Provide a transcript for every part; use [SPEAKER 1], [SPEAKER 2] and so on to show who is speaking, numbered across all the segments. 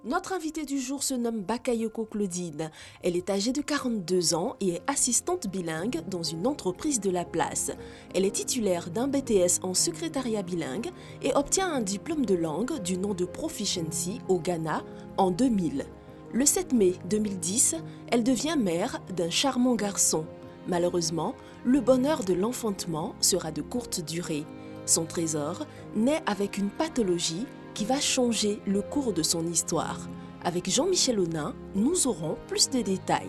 [SPEAKER 1] Notre invitée du jour se nomme Bakayoko Claudine. Elle est âgée de 42 ans et est assistante bilingue dans une entreprise de la place. Elle est titulaire d'un BTS en secrétariat bilingue et obtient un diplôme de langue du nom de Proficiency au Ghana en 2000. Le 7 mai 2010, elle devient mère d'un charmant garçon. Malheureusement, le bonheur de l'enfantement sera de courte durée. Son trésor naît avec une pathologie qui va changer le cours de son histoire. Avec Jean-Michel Onin, nous aurons plus de détails.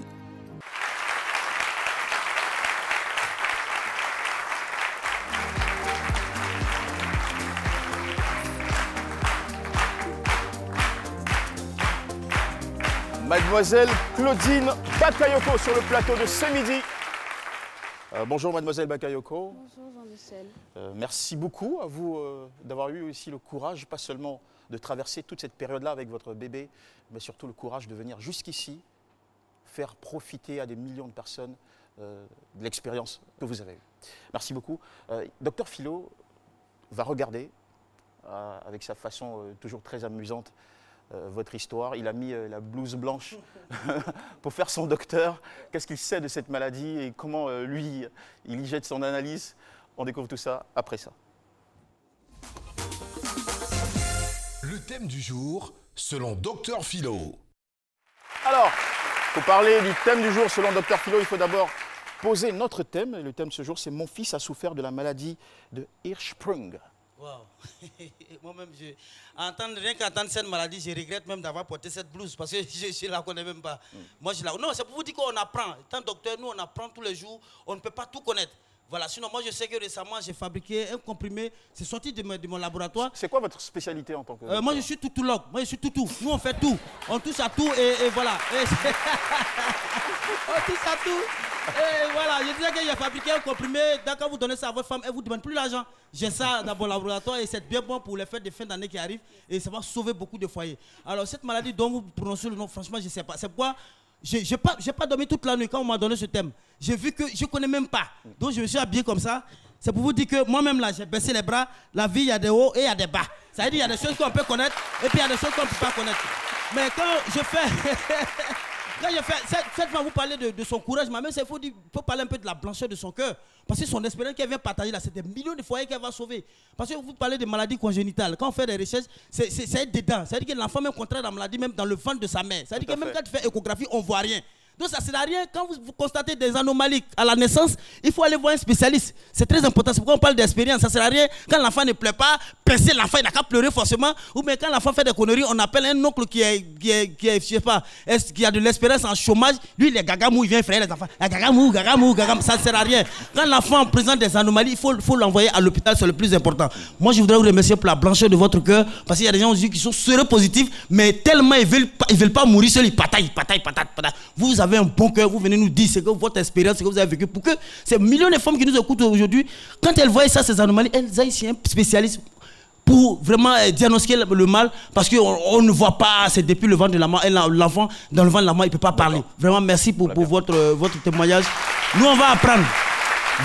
[SPEAKER 2] Mademoiselle Claudine Bakayoko sur le plateau de ce midi. Bonjour Mademoiselle Bakayoko.
[SPEAKER 3] Bonjour Jean-Michel.
[SPEAKER 2] Merci beaucoup à vous d'avoir eu aussi le courage, pas seulement de traverser toute cette période-là avec votre bébé, mais surtout le courage de venir jusqu'ici, faire profiter à des millions de personnes de l'expérience que vous avez eue. Merci beaucoup. Docteur Philo va regarder, avec sa façon toujours très amusante, votre histoire. Il a mis la blouse blanche pour faire son docteur. Qu'est-ce qu'il sait de cette maladie et comment lui, il y jette son analyse? On découvre tout ça après ça.
[SPEAKER 4] Le thème du jour, selon Docteur Philo.
[SPEAKER 2] Alors, pour parler du thème du jour selon Docteur Philo, il faut d'abord poser notre thème. Et le thème de ce jour, c'est « Mon fils a souffert de la maladie de Hirschsprung ».
[SPEAKER 5] Wow. Moi-même, rien qu'entendre cette maladie, je regrette même d'avoir porté cette blouse parce que je ne la connais même pas. Moi, non, c'est pour vous dire qu'on apprend. Tant docteur, nous, on apprend tous les jours. On ne peut pas tout connaître. Voilà, sinon, moi, je sais que récemment, j'ai fabriqué un comprimé. C'est sorti de mon laboratoire.
[SPEAKER 2] C'est quoi votre spécialité en tant que docteur?
[SPEAKER 5] Moi, je suis toutologue. Moi, je suis toutou. Nous, on fait tout. On touche à tout et voilà. On touche à tout. Et voilà, je disais que j'ai fabriqué un comprimé. Quand vous donnez ça à votre femme, elle ne vous demande plus l'argent. J'ai ça dans mon laboratoire et c'est bien bon pour les fêtes de fin d'année qui arrivent. Et ça va sauver beaucoup de foyers. Alors, cette maladie dont vous prononcez le nom, franchement, je ne sais pas. C'est pourquoi je n'ai pas dormi toute la nuit quand on m'a donné ce thème. J'ai vu que je ne connais même pas. Donc, je me suis habillé comme ça. C'est pour vous dire que moi-même, là, j'ai baissé les bras. La vie, il y a des hauts et il y a des bas. Ça veut dire qu'il y a des choses qu'on peut connaître et puis il y a des choses qu'on ne peut pas connaître. Mais quand je fais... Quand je fais, cette fois, vous parlez de son courage, mais même il faut parler un peu de la blancheur de son cœur. Parce que son espérance qu'elle vient partager là, c'est des millions de foyers qu'elle va sauver. Parce que vous parlez de maladies congénitales. Quand on fait des recherches, c'est dedans. C'est-à-dire que l'enfant même contracte la maladie même dans le ventre de sa mère. C'est-à-dire que même quand tu fais échographie, on ne voit rien. Donc ça ne sert à rien. Quand vous constatez des anomalies à la naissance, il faut aller voir un spécialiste. C'est très important. C'est pourquoi on parle d'expérience. Ça ne sert à rien. Quand l'enfant ne pleure pas, pincer l'enfant, il n'a qu'à pleurer forcément. Ou bien quand l'enfant fait des conneries, on appelle un oncle qui je sais pas, qui a de l'expérience en chômage. Lui, il est gagamou, il vient effrayer les enfants. Gagamou. Ça ne sert à rien. Quand l'enfant présente des anomalies, il faut l'envoyer à l'hôpital, c'est le plus important. Moi, je voudrais vous remercier pour la blancheur de votre cœur. Parce qu'il y a des gens qui sont séropositifs, mais tellement ils veulent pas mourir seuls, ils pataillent. Vous avez un bon cœur, vous venez nous dire ce que votre expérience, ce que vous avez vécu, pour que ces millions de femmes qui nous écoutent aujourd'hui, quand elles voient ça, ces anomalies, elles aillent chez un spécialiste pour vraiment diagnostiquer le mal, parce qu'on ne voit pas, c'est depuis le ventre de la maman, l'enfant dans le ventre de la maman, il ne peut pas parler. Vraiment, merci pour votre témoignage. Nous, on va apprendre.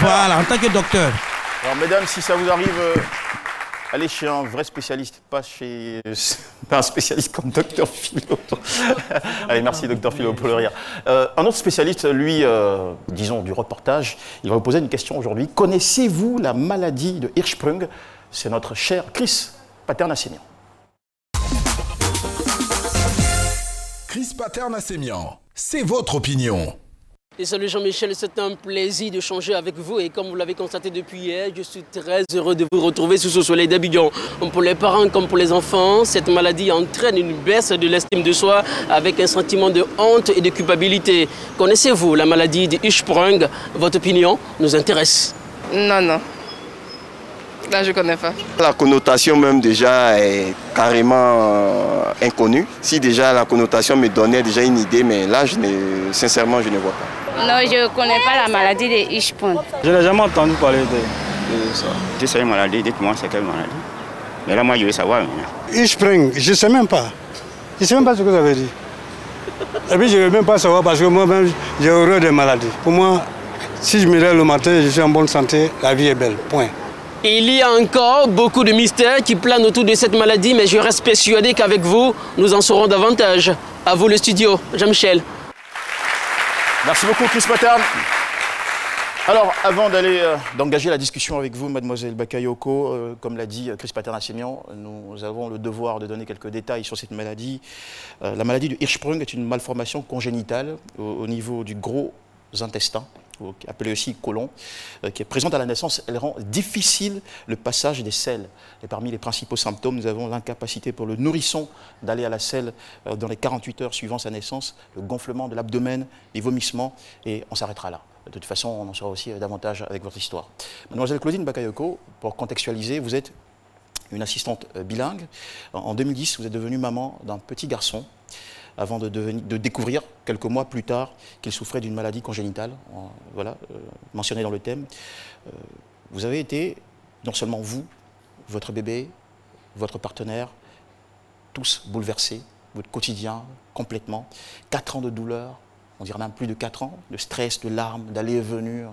[SPEAKER 5] Voilà, en tant que docteur.
[SPEAKER 2] Alors, mesdames, si ça vous arrive... allez chez un vrai spécialiste, pas un spécialiste comme Docteur Philo. Allez, merci Docteur Philo pour le rire. Un autre spécialiste, lui, disons du reportage, il va vous poser une question aujourd'hui. Connaissez-vous la maladie de Hirschsprung? C'est notre cher Chris Paternassemian.
[SPEAKER 4] Chris Paternassemian, c'est votre opinion.
[SPEAKER 6] Et salut Jean-Michel, c'est un plaisir de changer avec vous et comme vous l'avez constaté depuis hier, je suis très heureux de vous retrouver sous ce soleil d'Abidjan. Pour les parents comme pour les enfants, cette maladie entraîne une baisse de l'estime de soi avec un sentiment de honte et de culpabilité. Connaissez-vous la maladie de Hirschsprung? Votre opinion nous intéresse.
[SPEAKER 3] Non. Là, je ne connais pas.
[SPEAKER 7] La connotation même déjà est carrément inconnue. Si déjà la connotation me donnait déjà une idée, mais là, sincèrement, je ne vois pas.
[SPEAKER 8] Non, je ne connais pas la maladie de Hirschsprung.
[SPEAKER 9] Je n'ai jamais entendu parler de ça. Si c'est une maladie, dites-moi c'est quelle maladie. Mais là, moi, je veux savoir maintenant.
[SPEAKER 10] Hirschsprung, je ne sais même pas. Je ne sais même pas ce que vous avez dit. Et puis, je ne veux même pas savoir parce que moi-même, j'ai horreur des maladies. Pour moi, si je me lève le matin, je suis en bonne santé, la vie est belle. Point.
[SPEAKER 6] Il y a encore beaucoup de mystères qui planent autour de cette maladie, mais je reste persuadé qu'avec vous, nous en saurons davantage. À vous le studio, Jean-Michel.
[SPEAKER 2] Merci beaucoup, Chris Pattern. Alors, avant d'engager la discussion avec vous, mademoiselle Bakayoko, comme l'a dit Chris Pattern-Assemian, nous avons le devoir de donner quelques détails sur cette maladie. La maladie de Hirschsprung est une malformation congénitale au niveau du gros intestin, appelé aussi côlon, qui est présente à la naissance. Elle rend difficile le passage des selles. Et parmi les principaux symptômes, nous avons l'incapacité pour le nourrisson d'aller à la selle dans les 48 heures suivant sa naissance, le gonflement de l'abdomen, les vomissements, et on s'arrêtera là. De toute façon, on en saura aussi davantage avec votre histoire. Mademoiselle Claudine Bakayoko, pour contextualiser, vous êtes une assistante bilingue. En 2010, vous êtes devenue maman d'un petit garçon, avant de découvrir quelques mois plus tard qu'il souffrait d'une maladie congénitale, voilà, mentionnée dans le thème. Vous avez été, non seulement vous, votre bébé, votre partenaire, tous bouleversés, votre quotidien complètement, 4 ans de douleur, on dirait même plus de 4 ans, de stress, de larmes, d'aller et venir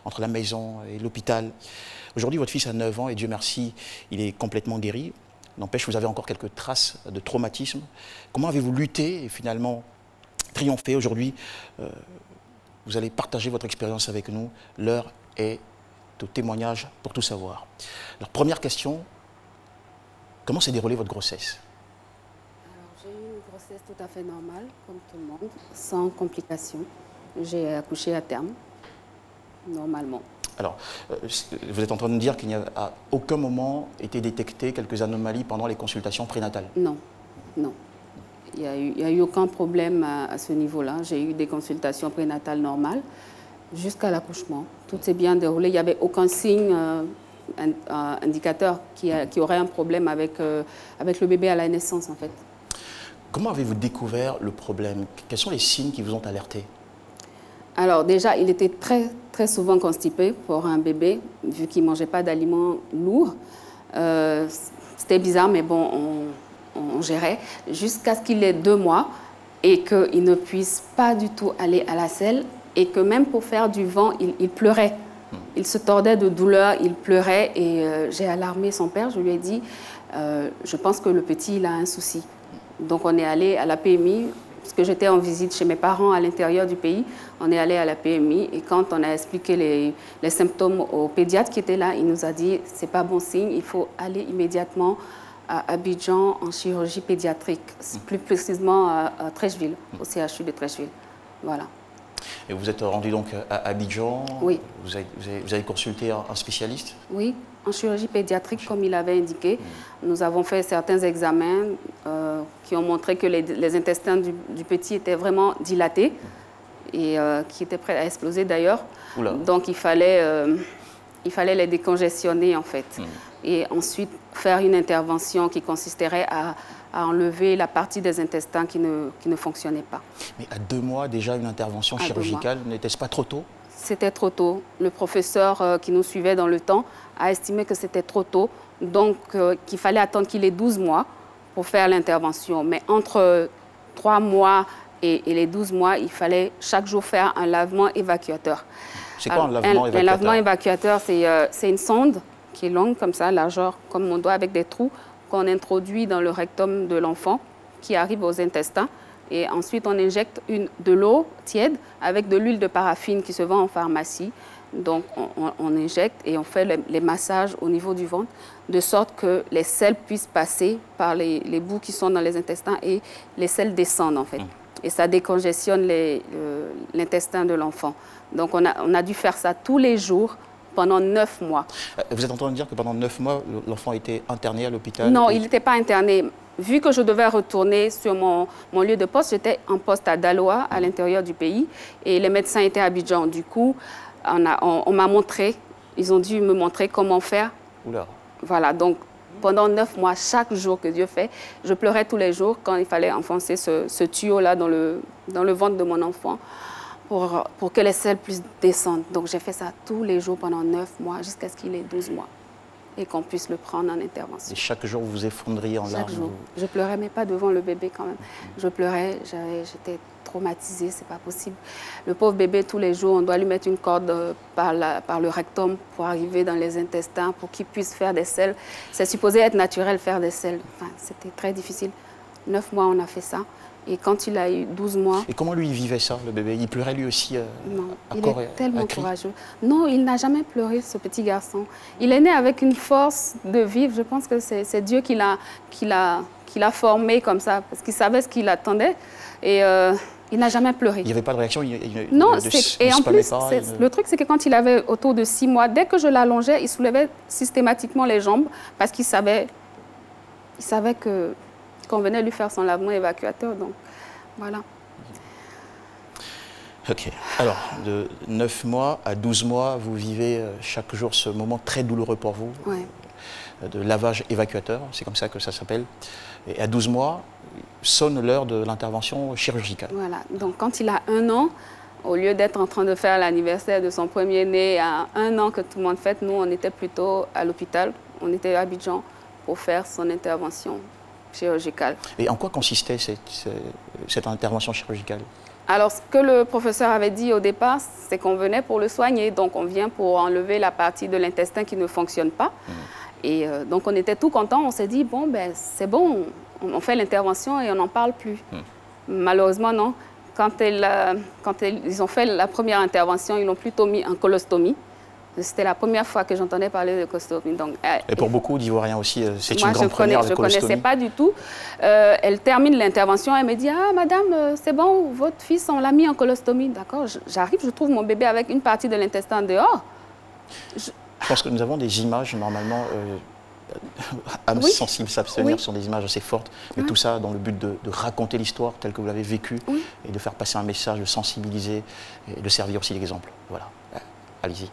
[SPEAKER 2] entre la maison et l'hôpital. Aujourd'hui, votre fils a 9 ans et Dieu merci, il est complètement guéri. N'empêche, vous avez encore quelques traces de traumatisme. Comment avez-vous lutté et finalement triomphé aujourd'hui? Vous allez partager votre expérience avec nous. L'heure est au témoignage pour tout savoir. Alors, première question, comment s'est déroulée votre grossesse?
[SPEAKER 8] J'ai eu une grossesse tout à fait normale, comme tout le monde, sans complications. J'ai accouché à terme, normalement.
[SPEAKER 2] Alors, vous êtes en train de me dire qu'il n'y a à aucun moment été détecté quelques anomalies pendant les consultations prénatales?
[SPEAKER 8] Non, non. Il n'y a eu aucun problème à ce niveau-là. J'ai eu des consultations prénatales normales jusqu'à l'accouchement. Tout s'est bien déroulé. Il n'y avait aucun signe indicateur qui aurait un problème avec le bébé à la naissance, en fait.
[SPEAKER 2] Comment avez-vous découvert le problème? Quels sont les signes qui vous ont alerté?
[SPEAKER 8] Alors déjà, il était très, très souvent constipé pour un bébé, vu qu'il ne mangeait pas d'aliments lourds. C'était bizarre, mais bon, on gérait. Jusqu'à ce qu'il ait 2 mois et qu'il ne puisse pas du tout aller à la selle et que même pour faire du vent, il pleurait. Il se tordait de douleur, il pleurait et j'ai alarmé son père. Je lui ai dit, je pense que le petit, il a un souci. Donc on est allé à la PMI. Parce que j'étais en visite chez mes parents à l'intérieur du pays, on est allé à la PMI et quand on a expliqué les symptômes au pédiatre qui était là, il nous a dit c'est pas bon signe, il faut aller immédiatement à Abidjan en chirurgie pédiatrique, plus précisément à Trècheville, au CHU de Trècheville. Voilà.
[SPEAKER 2] Et vous êtes rendu donc à Abidjan?
[SPEAKER 8] Oui.
[SPEAKER 2] Vous avez consulté un spécialiste?
[SPEAKER 8] Oui, en chirurgie pédiatrique, comme il avait indiqué. Nous avons fait certains examens qui ont montré que les intestins du petit étaient vraiment dilatés et qui étaient prêts à exploser d'ailleurs. Donc il fallait les décongestionner en fait. Et ensuite faire une intervention qui consisterait à enlever la partie des intestins qui ne fonctionnait pas.
[SPEAKER 2] Mais à 2 mois, déjà une intervention chirurgicale, n'était-ce pas trop tôt?
[SPEAKER 8] C'était trop tôt. Le professeur qui nous suivait dans le temps a estimé que c'était trop tôt, donc qu'il fallait attendre qu'il ait 12 mois pour faire l'intervention. Mais entre 3 mois et les 12 mois, il fallait chaque jour faire un lavement évacuateur.
[SPEAKER 2] C'est quoi un lavement évacuateur?
[SPEAKER 8] Un lavement évacuateur, c'est une sonde qui est longue comme ça, largeur comme mon doigt, avec des trous qu'on introduit dans le rectum de l'enfant qui arrive aux intestins. Et ensuite, on injecte de l'eau tiède avec de l'huile de paraffine qui se vend en pharmacie. Donc, on injecte et on fait les massages au niveau du ventre, de sorte que les selles puissent passer par les bouts qui sont dans les intestins et les selles descendent, en fait. Et ça décongestionne l'intestin de l'enfant. Donc, on a dû faire ça tous les jours pendant 9 mois.
[SPEAKER 2] Vous êtes en train de dire que pendant 9 mois, l'enfant était interné à l'hôpital?
[SPEAKER 8] Non, il n'était pas interné. Vu que je devais retourner sur mon lieu de poste, j'étais en poste à Daloa, à l'intérieur du pays, et les médecins étaient à Abidjan. Du coup, on m'a montré, ils ont dû me montrer comment faire.
[SPEAKER 2] Oula.
[SPEAKER 8] Voilà, donc pendant 9 mois, chaque jour que Dieu fait, je pleurais tous les jours quand il fallait enfoncer ce tuyau-là dans le ventre de mon enfant pour que les selles puissent descendre. Donc j'ai fait ça tous les jours pendant 9 mois, jusqu'à ce qu'il ait 12 mois. Et qu'on puisse le prendre en intervention.
[SPEAKER 2] Et chaque jour, vous vous effondriez en larmes?
[SPEAKER 8] Chaque jour. Je pleurais, mais pas devant le bébé quand même. Je pleurais, j'étais traumatisé, c'est pas possible. Le pauvre bébé, tous les jours, on doit lui mettre une corde par le rectum pour arriver dans les intestins, pour qu'il puisse faire des selles. C'est supposé être naturel, faire des selles. Enfin, c'était très difficile. 9 mois, on a fait ça. Et quand il a eu 12 mois...
[SPEAKER 2] Et comment lui, il vivait ça, le bébé? Il pleurait lui aussi
[SPEAKER 8] Non, il est tellement courageux. Non, il n'a jamais pleuré, ce petit garçon. Il est né avec une force de vivre. Je pense que c'est Dieu qui l'a formé comme ça, parce qu'il savait ce qu'il attendait. Et il n'a jamais pleuré.
[SPEAKER 2] Il n'y avait pas de réaction?
[SPEAKER 8] Non, et en plus, le truc, c'est que quand il avait autour de 6 mois, dès que je l'allongeais, il soulevait systématiquement les jambes, parce qu'il savait qu'on venait lui faire son lavement évacuateur, donc voilà.
[SPEAKER 2] Ok. Alors, de 9 mois à 12 mois, vous vivez chaque jour ce moment très douloureux pour vous, de lavage évacuateur, c'est comme ça que ça s'appelle. Et à 12 mois, sonne l'heure de l'intervention chirurgicale.
[SPEAKER 8] Voilà. Donc, quand il a 1 an, au lieu d'être en train de faire l'anniversaire de son premier-né à 1 an que tout le monde fête, nous, on était plutôt à l'hôpital, on était à Abidjan pour faire son intervention chirurgicale.
[SPEAKER 2] Et en quoi consistait cette intervention chirurgicale?
[SPEAKER 8] Alors, ce que le professeur avait dit au départ, c'est qu'on venait pour le soigner. Donc, on vient pour enlever la partie de l'intestin qui ne fonctionne pas. Et donc, on était tout contents. On s'est dit, bon, ben, c'est bon, on fait l'intervention et on n'en parle plus. Malheureusement, non. Quand ils ont fait la première intervention, ils l'ont plutôt mis en colostomie. C'était la première fois que j'entendais parler de colostomie. Donc,
[SPEAKER 2] et pour beaucoup d'Ivoiriens aussi, c'est une grande première, la colostomie.
[SPEAKER 8] Moi, je ne connaissais pas du tout. Elle termine l'intervention, elle me dit « Ah, madame, c'est bon, votre fils, on l'a mis en colostomie. » D'accord, j'arrive, je trouve mon bébé avec une partie de l'intestin dehors.
[SPEAKER 2] Je pense que nous avons des images, normalement, âmes sensibles s'abstenir sont des images assez fortes. Mais tout ça dans le but de raconter l'histoire telle que vous l'avez vécue et de faire passer un message, de sensibiliser et de servir aussi d'exemple. Voilà, allez-y.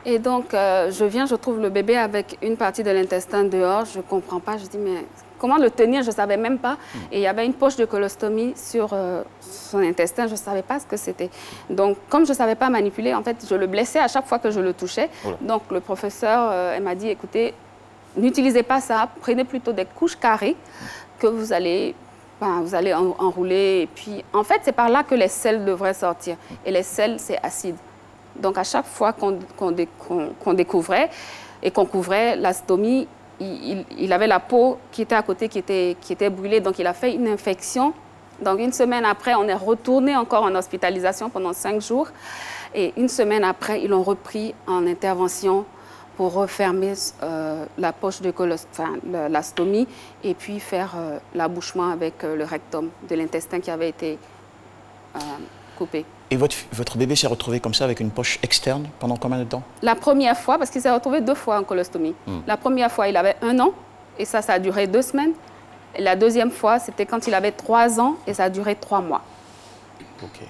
[SPEAKER 8] Et donc, je viens, je trouve le bébé avec une partie de l'intestin dehors. Je ne comprends pas. Je dis, mais comment le tenir? Je ne savais même pas. Et il y avait une poche de colostomie sur son intestin. Je ne savais pas ce que c'était. Donc, comme je ne savais pas manipuler, en fait, je le blessais à chaque fois que je le touchais. Donc, le professeur, elle m'a dit, écoutez, n'utilisez pas ça. Prenez plutôt des couches carrées que vous allez enrouler. Et puis, en fait, c'est par là que les selles devraient sortir. Et les selles, c'est acide. Donc, à chaque fois qu'on découvrait et qu'on couvrait la stomie, il avait la peau qui était à côté, qui était brûlée. Donc, il a fait une infection. Donc, une semaine après, on est retourné encore en hospitalisation pendant 5 jours. Et une semaine après, ils l'ont repris en intervention pour refermer la poche de la stomie et puis faire l'abouchement avec le rectum de l'intestin qui avait été coupé.
[SPEAKER 2] Et votre bébé s'est retrouvé comme ça avec une poche externe pendant combien de temps?
[SPEAKER 8] La première fois, parce qu'il s'est retrouvé 2 fois en colostomie. La première fois, il avait 1 an et ça a duré 2 semaines. Et la deuxième fois, c'était quand il avait 3 ans et ça a duré 3 mois.
[SPEAKER 2] Ok.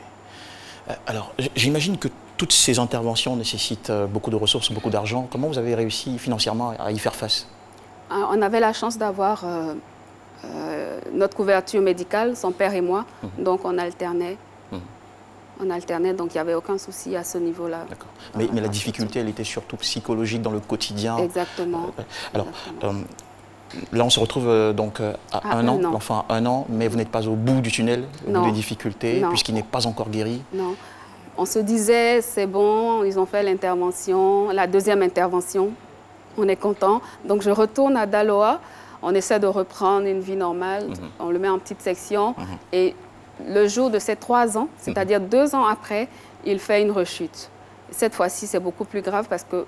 [SPEAKER 2] Alors, j'imagine que toutes ces interventions nécessitent beaucoup de ressources, beaucoup d'argent. Comment vous avez réussi financièrement à y faire face?
[SPEAKER 8] On avait la chance d'avoir notre couverture médicale, son père et moi. Donc, on alternait. On alternait, donc il n'y avait aucun souci à ce niveau-là.
[SPEAKER 2] D'accord. Mais la difficulté, elle était surtout psychologique dans le quotidien.
[SPEAKER 8] Exactement.
[SPEAKER 2] Alors, là, on se retrouve donc à 1 an, l'enfant a 1 an, mais vous n'êtes pas au bout du tunnel, au bout des difficultés, puisqu'il n'est pas encore guéri.
[SPEAKER 8] Non. On se disait, c'est bon, ils ont fait l'intervention, la deuxième intervention, on est content. Donc je retourne à Daloa, on essaie de reprendre une vie normale, on le met en petite section, et le jour de ses 3 ans, c'est-à-dire 2 ans après, il fait une rechute. Cette fois-ci, c'est beaucoup plus grave parce que...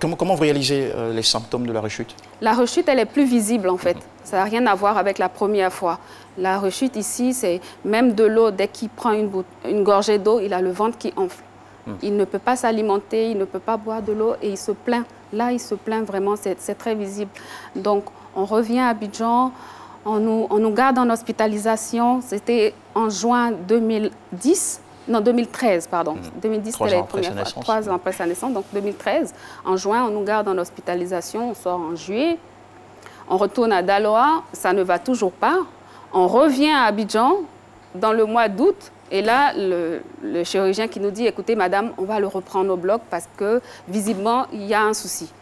[SPEAKER 2] Comment vous réalisez les symptômes de la rechute? La
[SPEAKER 8] rechute, elle est plus visible en fait. Ça n'a rien à voir avec la première fois. La rechute ici, c'est même de l'eau. Dès qu'il prend une gorgée d'eau, il a le ventre qui enfle. Il ne peut pas s'alimenter, il ne peut pas boire de l'eau et il se plaint. Là, il se plaint vraiment, c'est très visible. Donc, on revient à Abidjan. On nous garde en hospitalisation. C'était en juin 2010. Non, 2013, pardon. 2010, c'était la première fois. 3 ans après sa naissance, donc 2013. En juin, on nous garde en hospitalisation. On sort en juillet. On retourne à Daloa. Ça ne va toujours pas. On revient à Abidjan dans le mois d'août. Et là, le chirurgien qui nous dit, écoutez, madame, on va le reprendre au bloc parce que, visiblement, il y a un souci.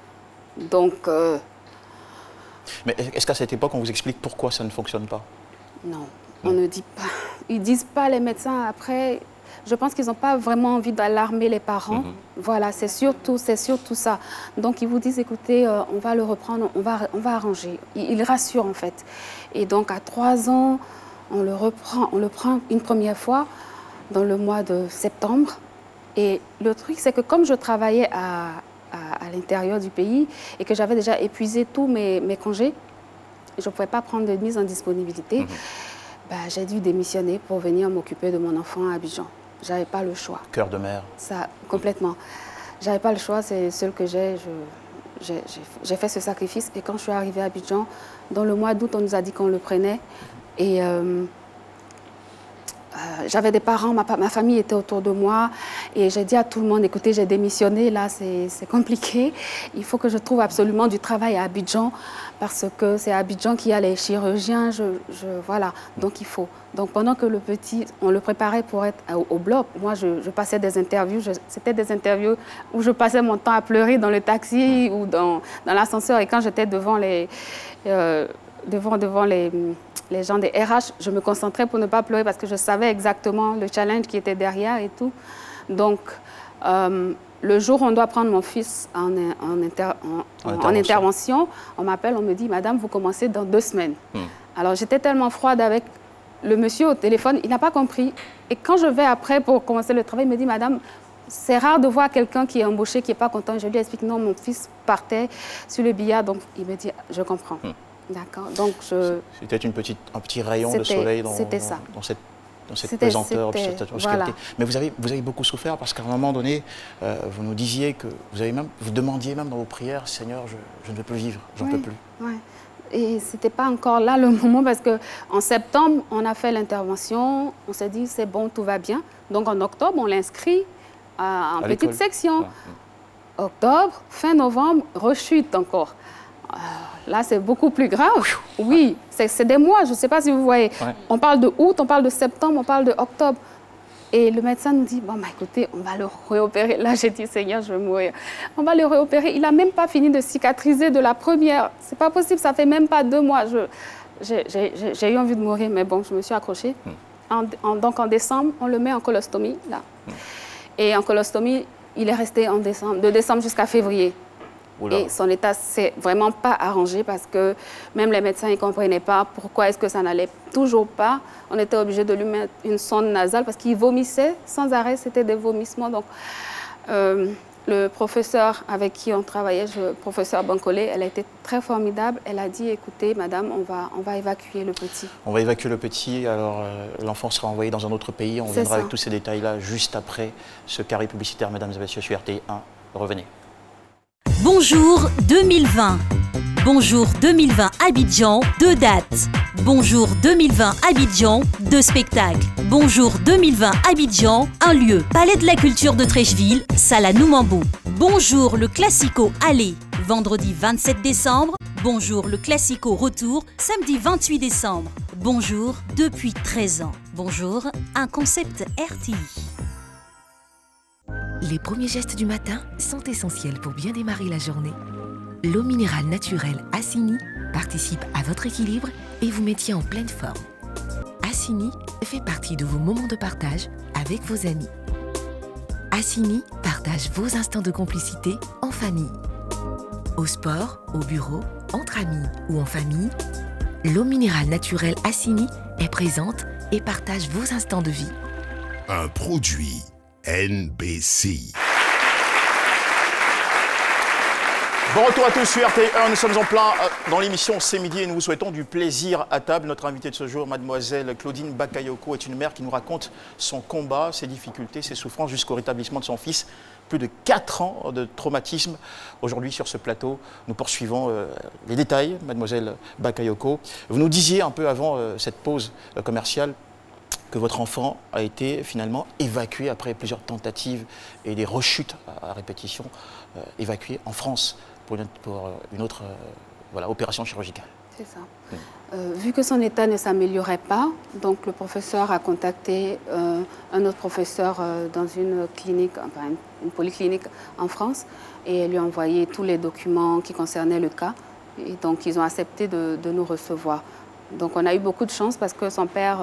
[SPEAKER 8] Donc...
[SPEAKER 2] Mais est-ce qu'à cette époque, on vous explique pourquoi ça ne fonctionne pas?
[SPEAKER 8] Non, on ne dit pas. ils ne disent pas, les médecins, après, je pense qu'ils n'ont pas vraiment envie d'alarmer les parents. Voilà, c'est surtout ça. Donc, ils vous disent, écoutez, on va le reprendre, on va arranger. Ils rassurent, en fait. Et donc, à 3 ans, on le prend une première fois dans le mois de septembre. Et le truc, c'est que comme je travaillais à l'intérieur du pays et que j'avais déjà épuisé tous mes congés, je ne pouvais pas prendre de mise en disponibilité. J'ai dû démissionner pour venir m'occuper de mon enfant à Abidjan. Je n'avais pas le choix.
[SPEAKER 2] Cœur de mère.
[SPEAKER 8] Ça, complètement. Je n'avais pas le choix, c'est le seul que j'ai. J'ai fait ce sacrifice. Et quand je suis arrivée à Abidjan, dans le mois d'août, on nous a dit qu'on le prenait. Et j'avais des parents, ma famille était autour de moi. Et j'ai dit à tout le monde, écoutez, j'ai démissionné, là, c'est compliqué. Il faut que je trouve absolument du travail à Abidjan, parce que c'est à Abidjan qu'il y a les chirurgiens. Voilà, donc il faut. Donc pendant que le petit, on le préparait pour être au bloc, moi, je passais des interviews. C'était des interviews où je passais mon temps à pleurer dans le taxi ou dans l'ascenseur. Et quand j'étais devant les gens des RH, je me concentrais pour ne pas pleurer parce que je savais exactement le challenge qui était derrière et tout. Donc, le jour où on doit prendre mon fils en intervention, on m'appelle, on me dit, madame, vous commencez dans 2 semaines. Alors, j'étais tellement froide avec le monsieur au téléphone, il n'a pas compris. Et quand je vais après pour commencer le travail, il me dit, madame, c'est rare de voir quelqu'un qui est embauché, qui n'est pas content. Je lui explique, non, mon fils partait sur le billard, donc il me dit, je comprends. D'accord. Donc
[SPEAKER 2] c'était un petit rayon de soleil dans cette pesanteur, cette oscalité. Voilà. Mais vous avez beaucoup souffert parce qu'à un moment donné, vous nous disiez que vous demandiez même dans vos prières, Seigneur, je ne veux plus vivre, j'en peux plus.
[SPEAKER 8] Oui. Et c'était pas encore là le moment parce qu'en septembre, on a fait l'intervention, on s'est dit c'est bon, tout va bien. Donc en octobre, on l'inscrit en petite section. Octobre, fin novembre, rechute encore. Là, c'est beaucoup plus grave. Oui, c'est des mois, je ne sais pas si vous voyez. On parle de août, on parle de septembre, on parle de octobre. Et le médecin nous dit, bon, écoutez, on va le réopérer. Là, j'ai dit, Seigneur, je vais mourir. On va le réopérer. Il n'a même pas fini de cicatriser de la première. C'est pas possible, ça fait même pas 2 mois. J'ai eu envie de mourir, mais bon, je me suis accrochée. Donc, en décembre, on le met en colostomie, là. Et en colostomie, il est resté de décembre jusqu'à février. Oula. Et son état s'est vraiment pas arrangé parce que même les médecins ne comprenaient pas pourquoi est-ce que ça n'allait toujours pas. On était obligé de lui mettre une sonde nasale parce qu'il vomissait sans arrêt, c'était des vomissements. Donc, le professeur avec qui on travaillait, le professeur Bancolé, elle a été très formidable. Elle a dit, écoutez, madame, on va évacuer le petit.
[SPEAKER 2] On va évacuer le petit, alors l'enfant sera envoyé dans un autre pays. On viendra avec tous ces détails-là juste après ce carré publicitaire, mesdames et messieurs, sur RTI 1. Revenez.
[SPEAKER 11] Bonjour 2020. Bonjour 2020 Abidjan, 2 dates. Bonjour 2020 Abidjan, 2 spectacles. Bonjour 2020 Abidjan, 1 lieu. Palais de la Culture de Trècheville, salle à Noumambou. Bonjour le Classico Allez, vendredi 27 décembre. Bonjour le Classico Retour, samedi 28 décembre. Bonjour depuis 13 ans. Bonjour, un concept RTI.
[SPEAKER 12] Les premiers gestes du matin sont essentiels pour bien démarrer la journée. L'eau minérale naturelle Assini participe à votre équilibre et vous met en pleine forme. Assini fait partie de vos moments de partage avec vos amis. Assini partage vos instants de complicité en famille. Au sport, au bureau, entre amis ou en famille, l'eau minérale naturelle Assini est présente et partage vos instants de vie.
[SPEAKER 4] Un produit NBC.
[SPEAKER 2] Bon retour à tous sur RTI1, nous sommes en plein dans l'émission C'est midi et nous vous souhaitons du plaisir à table. Notre invitée de ce jour, mademoiselle Claudine Bakayoko, est une mère qui nous raconte son combat, ses difficultés, ses souffrances jusqu'au rétablissement de son fils. Plus de 4 ans de traumatisme. Aujourd'hui sur ce plateau, nous poursuivons les détails, mademoiselle Bakayoko. Vous nous disiez un peu avant cette pause commerciale que votre enfant a été finalement évacué après plusieurs tentatives et des rechutes à répétition, évacué en France pour une autre opération chirurgicale.
[SPEAKER 8] C'est ça. Vu que son état ne s'améliorait pas, donc le professeur a contacté un autre professeur dans une clinique, enfin une polyclinique en France, et lui a envoyé tous les documents qui concernaient le cas. Et donc ils ont accepté de nous recevoir. Donc on a eu beaucoup de chance parce que son père,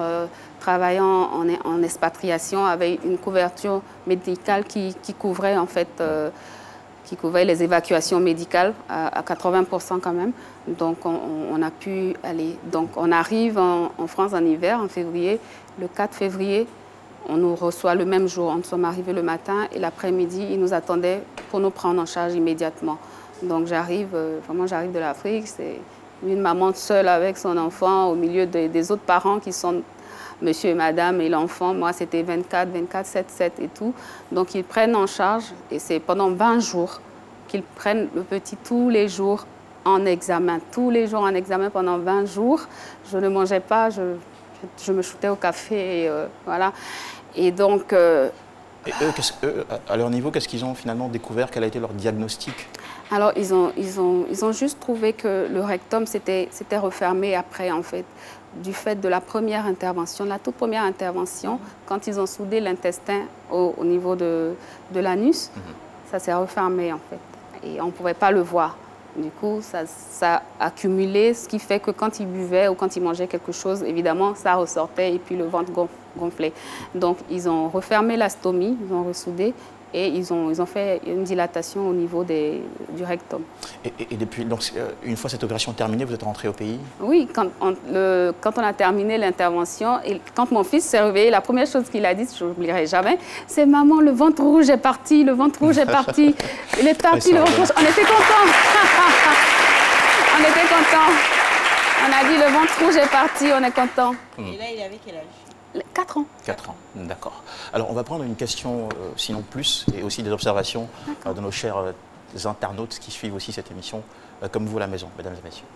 [SPEAKER 8] travaillant en expatriation, avait une couverture médicale qui couvrait en fait, qui couvrait les évacuations médicales à 80% quand même. Donc on a pu aller. Donc on arrive en France en hiver, en février. Le 4 février, on nous reçoit le même jour. Nous sommes arrivés le matin et l'après-midi, ils nous attendaient pour nous prendre en charge immédiatement. Donc j'arrive, vraiment j'arrive de l'Afrique. C'est une maman seule avec son enfant au milieu des autres parents qui sont monsieur et madame et l'enfant. Moi, c'était 24, 7 et tout. Donc, ils prennent en charge et c'est pendant 20 jours qu'ils prennent le petit tous les jours en examen. Tous les jours en examen pendant 20 jours. Je ne mangeais pas, je me shootais au café, et, voilà. Et donc...
[SPEAKER 2] Et eux, à leur niveau, qu'est-ce qu'ils ont finalement découvert? Quel a été leur diagnostic?
[SPEAKER 8] Alors, ils ont juste trouvé que le rectum s'était refermé après, en fait, du fait de la première intervention, la toute première intervention, quand ils ont soudé l'intestin au niveau de l'anus, ça s'est refermé, en fait, et on ne pouvait pas le voir. Du coup, ça a accumulé, ce qui fait que quand ils buvaient ou quand ils mangeaient quelque chose, évidemment, ça ressortait et puis le ventre gonflait. Donc, ils ont refermé la stomie, ils ont ressoudé et ils ont fait une dilatation au niveau du rectum.
[SPEAKER 2] Et depuis, donc, une fois cette opération terminée, vous êtes rentré au pays?
[SPEAKER 8] Oui, quand on a terminé l'intervention, et quand mon fils s'est réveillé, la première chose qu'il a dit, je n'oublierai jamais, c'est « Maman, le ventre rouge est parti, le ventre rouge est parti. Il est parti, le ventre rouge. » On était contents. On était contents. On a dit « Le ventre rouge est parti, on est contents. »
[SPEAKER 13] Et là, il avait quel âge?
[SPEAKER 8] 4 ans.
[SPEAKER 2] 4 ans, d'accord. Alors, on va prendre une question, sinon plus, et aussi des observations de nos chers internautes qui suivent aussi cette émission, comme vous à la maison, mesdames et messieurs.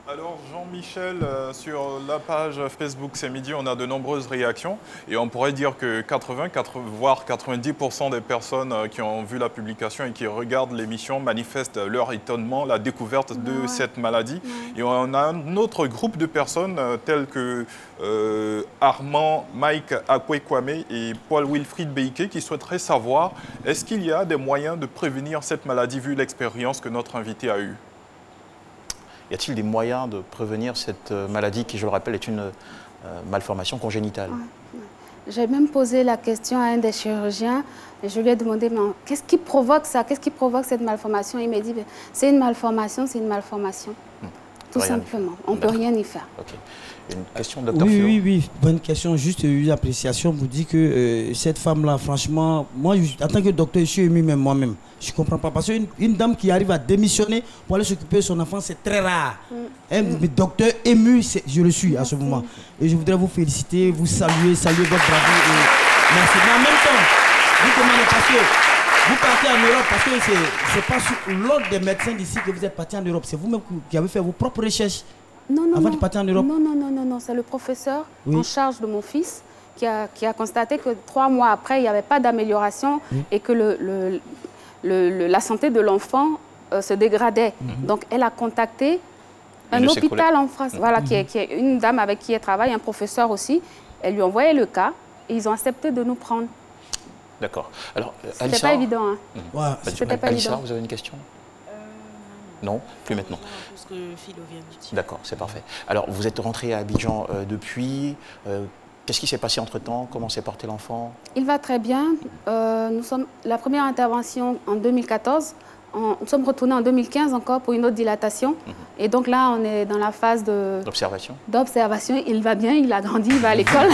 [SPEAKER 14] Alors Jean-Michel, sur la page Facebook C'est Midi, on a de nombreuses réactions et on pourrait dire que voire 90% des personnes qui ont vu la publication et qui regardent l'émission manifestent leur étonnement, la découverte de cette maladie. Et on a un autre groupe de personnes tels que Armand, Mike Akwekwame et Paul Wilfried Beike qui souhaiteraient savoir est-ce qu'il y a des moyens de prévenir cette maladie vu l'expérience que notre invité a eue?
[SPEAKER 2] Y a-t-il des moyens de prévenir cette maladie qui, je le rappelle, est une malformation congénitale?
[SPEAKER 8] J'ai même posé la question à un des chirurgiens et je lui ai demandé qu'est-ce qui provoque ça? Qu'est-ce qui provoque cette malformation? Il m'a dit c'est une malformation, c'est une malformation. Tout simplement. On ne peut rien y faire.
[SPEAKER 2] Okay. Une question de Dr. Philo.
[SPEAKER 5] Oui, bonne question. Juste une appréciation pour dire que cette femme-là, franchement, moi, en tant que docteur, je suis ému même moi-même. Je ne comprends pas. Parce qu'une dame qui arrive à démissionner pour aller s'occuper de son enfant, c'est très rare. Un docteur ému, je le suis à ce moment. Et je voudrais vous féliciter, vous saluer votre bravoure. Et merci. Mais en même temps, vous demandez parce que vous partez en Europe, parce que c'est pas sur l'ordre des médecins d'ici que vous êtes parti en Europe. C'est vous-même qui avez fait vos propres recherches.
[SPEAKER 8] Non,
[SPEAKER 5] avant de partir en Europe.
[SPEAKER 8] Non, c'est le professeur en charge de mon fils qui a constaté que 3 mois après, il n'y avait pas d'amélioration et que la santé de l'enfant se dégradait. Donc, elle a contacté un hôpital en France, voilà, qui est une dame avec qui elle travaille, un professeur aussi. Elle lui a envoyé le cas et ils ont accepté de nous prendre.
[SPEAKER 2] D'accord. Alors,
[SPEAKER 8] c'était pas évident.
[SPEAKER 2] Hein.
[SPEAKER 8] C'était pas
[SPEAKER 2] Alissa,
[SPEAKER 8] évident.
[SPEAKER 2] vous avez une question? Non, plus maintenant.
[SPEAKER 13] Tout ce que Philo vient de dire.
[SPEAKER 2] D'accord, c'est parfait. Alors, vous êtes rentré à Abidjan depuis. Qu'est-ce qui s'est passé entre-temps? Comment s'est porté l'enfant?
[SPEAKER 8] Il va très bien. La première intervention en 2014. Nous sommes retournés en 2015 encore pour une autre dilatation. Et donc là, on est dans la phase
[SPEAKER 2] d'observation.
[SPEAKER 8] D'observation. Il va bien, il a grandi, il va à l'école.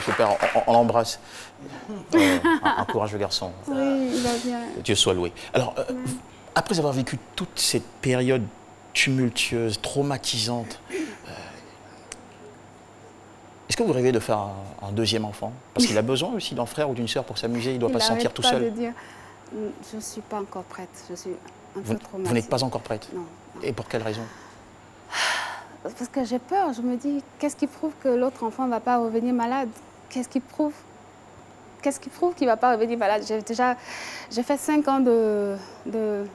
[SPEAKER 2] Super, on l'embrasse. Un courageux garçon.
[SPEAKER 8] Oui, il va bien.
[SPEAKER 2] Dieu soit loué. Alors, après avoir vécu toute cette période tumultueuse, traumatisante, est-ce que vous rêvez de faire un deuxième enfant? Parce qu'il a besoin aussi d'un frère ou d'une sœur pour s'amuser, il ne doit pas se sentir tout seul.
[SPEAKER 8] De dire, je ne suis pas encore prête, je suis un peu traumatisée.
[SPEAKER 2] Vous n'êtes pas encore prête?
[SPEAKER 8] Non.
[SPEAKER 2] Et pour quelle raison?
[SPEAKER 8] Parce que j'ai peur, je me dis, qu'est-ce qui prouve que l'autre enfant ne va pas revenir malade? Qu'est-ce qui prouve qu'il ne va pas revenir malade? J'ai fait 5 ans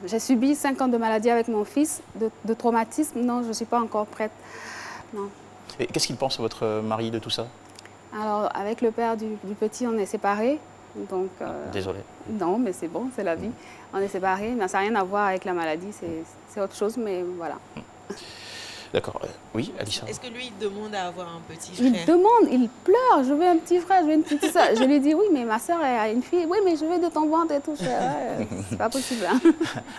[SPEAKER 8] j'ai subi 5 ans de maladie avec mon fils, de traumatisme. Non, je ne suis pas encore prête. Non.
[SPEAKER 2] Et qu'est-ce qu'il pense, votre mari, de tout ça?
[SPEAKER 8] Alors, avec le père du petit, on est séparés. Donc,
[SPEAKER 2] désolé.
[SPEAKER 8] Non, mais c'est bon, c'est la vie. On est séparés, mais ça n'a rien à voir avec la maladie, c'est autre chose, mais voilà.
[SPEAKER 2] D'accord. Oui, Alissa.
[SPEAKER 13] Est-ce que lui, il demande à avoir un petit frère?
[SPEAKER 8] Il demande, il pleure, je veux un petit frère, je veux une petite soeur. Je lui dis, oui, mais ma soeur a une fille. Oui, mais je veux de ton ventre et tout. C'est pas possible. Hein.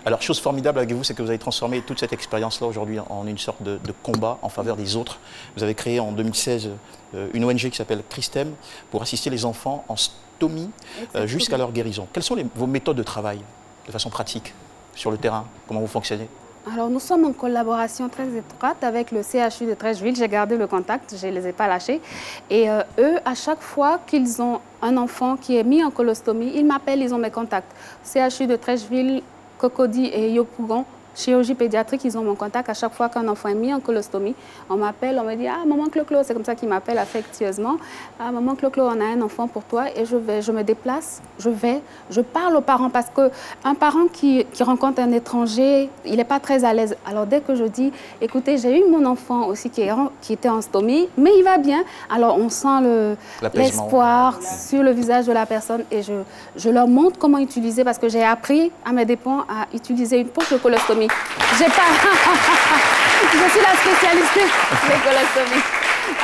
[SPEAKER 2] Alors, chose formidable avec vous, c'est que vous avez transformé toute cette expérience-là aujourd'hui en une sorte de combat en faveur des autres. Vous avez créé en 2016 une ONG qui s'appelle Christem pour assister les enfants en stomie jusqu'à leur guérison. Quelles sont vos méthodes de travail de façon pratique sur le terrain? Comment vous fonctionnez?
[SPEAKER 8] Alors, nous sommes en collaboration très étroite avec le CHU de Treichville. J'ai gardé le contact, je ne les ai pas lâchés. Et eux, à chaque fois qu'ils ont un enfant qui est mis en colostomie, ils m'appellent, ils ont mes contacts. CHU de Treichville, Cocody et Yopougon, chirurgie pédiatrique, ils ont mon contact. À chaque fois qu'un enfant est mis en colostomie, on m'appelle, on me dit « Ah, maman Clo-Clo », c'est comme ça qu'ils m'appellent affectueusement. « Ah, maman Clo-Clo, on a un enfant pour toi. » Et je me déplace, je parle aux parents parce qu'un parent qui rencontre un étranger, il n'est pas très à l'aise. Alors, dès que je dis « Écoutez, j'ai eu mon enfant aussi qui était en stomie, mais il va bien. » Alors, on sent l'espoir sur le visage de la personne et je leur montre comment utiliser parce que j'ai appris à mes dépens à utiliser une poche de colostomie. Je suis la spécialiste des colostomies.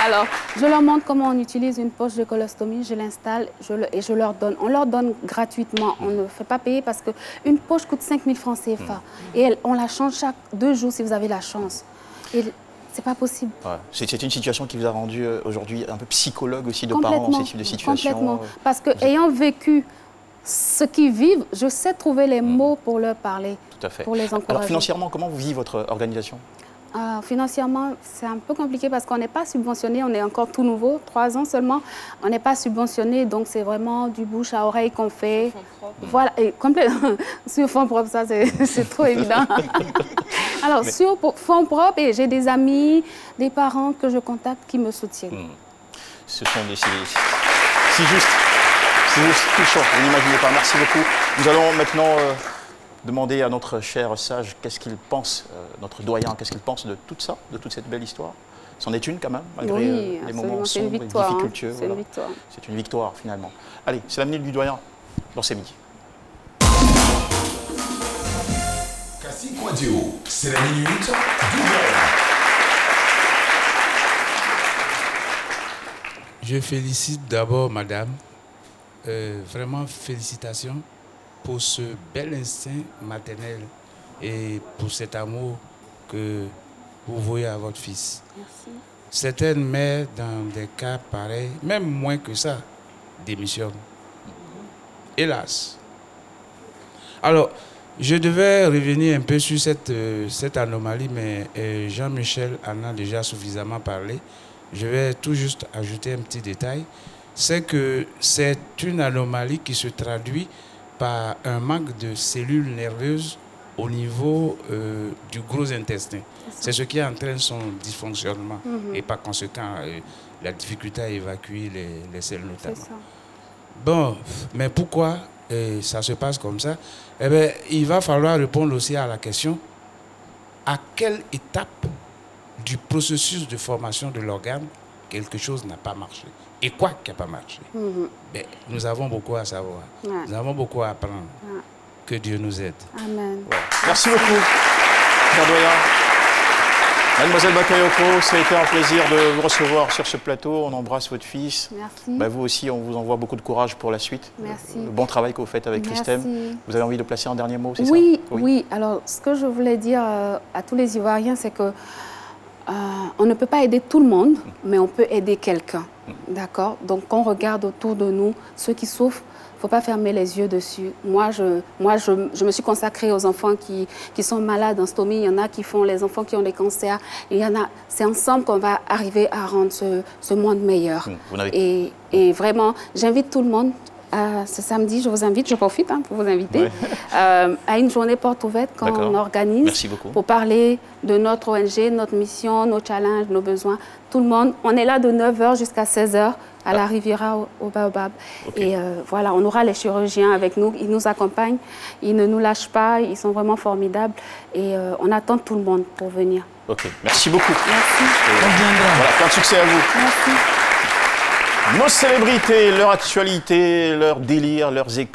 [SPEAKER 8] Alors, je leur montre comment on utilise une poche de colostomie, je l'installe et je leur donne. On leur donne gratuitement, on ne fait pas payer parce qu'une poche coûte 5 000 francs CFA. Et on la change chaque 2 jours si vous avez la chance. Et c'est pas possible. Ouais.
[SPEAKER 2] C'est une situation qui vous a rendu aujourd'hui un peu psychologue aussi de parents dans ce type de situation.
[SPEAKER 8] Complètement. Parce que ayant vécu ce qu'ils vivent, je sais trouver les mots pour leur parler,
[SPEAKER 2] tout à fait.
[SPEAKER 8] Pour les encourager.
[SPEAKER 2] Alors financièrement, comment vous vit votre organisation?
[SPEAKER 8] Financièrement, c'est un peu compliqué parce qu'on n'est pas subventionné, on est encore tout nouveau, 3 ans seulement, on n'est pas subventionné, donc c'est vraiment du bouche à oreille qu'on fait. Voilà, et complètement, sur fonds propres, ça c'est trop évident. Alors, sur fonds propres, j'ai des amis, des parents que je contacte qui me soutiennent.
[SPEAKER 2] Ce sont des... C'est juste... C'est touchant, vous n'imaginez pas. Merci beaucoup. Nous allons maintenant demander à notre cher sage qu'est-ce qu'il pense, notre doyen, qu'est-ce qu'il pense de tout ça, de toute cette belle histoire. C'en est une quand même, malgré les moments sombres et difficultueux.
[SPEAKER 8] C'est une victoire.
[SPEAKER 2] C'est une victoire finalement. Allez, c'est la minute du doyen dans C'est midi.
[SPEAKER 4] Cassie Quadio, c'est la minute du doyen.
[SPEAKER 15] Je félicite d'abord madame. Vraiment félicitations pour ce bel instinct maternel et pour cet amour que vous voyez à votre fils.
[SPEAKER 8] Merci.
[SPEAKER 15] Certaines mères, dans des cas pareils, même moins que ça, démissionnent. Hélas. Alors, je devais revenir un peu sur cette anomalie, mais Jean-Michel en a déjà suffisamment parlé. Je vais tout juste ajouter un petit détail. C'est que c'est une anomalie qui se traduit par un manque de cellules nerveuses au niveau du gros intestin. C'est ce qui entraîne son dysfonctionnement et par conséquent la difficulté à évacuer les selles notamment. Bon, mais pourquoi ça se passe comme ça? Eh bien, il va falloir répondre aussi à la question à quelle étape du processus de formation de l'organe quelque chose n'a pas marché. Et quoi qui n'a pas marché? Ben, nous avons beaucoup à savoir. Nous avons beaucoup à apprendre. Que Dieu nous aide.
[SPEAKER 8] Amen.
[SPEAKER 2] Merci beaucoup, cher doyen. Mademoiselle Bakayoko, ça a été un plaisir de vous recevoir sur ce plateau. On embrasse votre fils.
[SPEAKER 8] Merci.
[SPEAKER 2] Bah, vous aussi, on vous envoie beaucoup de courage pour la suite.
[SPEAKER 8] Merci.
[SPEAKER 2] Le bon travail que vous faites avec Christem. Vous avez envie de placer un dernier mot, c'est ça?
[SPEAKER 8] Oui. Alors, ce que je voulais dire à tous les Ivoiriens, c'est que on ne peut pas aider tout le monde, mais on peut aider quelqu'un. D'accord? Donc, quand on regarde autour de nous, ceux qui souffrent, il ne faut pas fermer les yeux dessus. Moi, je me suis consacrée aux enfants qui sont malades en stomie. Il y en a qui font les enfants qui ont des cancers. Il y en a. C'est ensemble qu'on va arriver à rendre ce monde meilleur. Et vraiment, j'invite tout le monde. Ce samedi, je vous invite, je profite pour vous inviter, à une journée porte ouverte qu'on organise pour parler de notre ONG, notre mission, nos challenges, nos besoins. Tout le monde, on est là de 9h jusqu'à 16h à la Riviera au Baobab. Et voilà, on aura les chirurgiens avec nous, ils nous accompagnent, ils ne nous lâchent pas, ils sont vraiment formidables et on attend tout le monde pour venir.
[SPEAKER 2] Ok, merci beaucoup.
[SPEAKER 8] Merci.
[SPEAKER 2] Voilà, plein de succès à vous.
[SPEAKER 8] Merci.
[SPEAKER 2] Nos célébrités, leur actualité, leur délire, leurs écoles.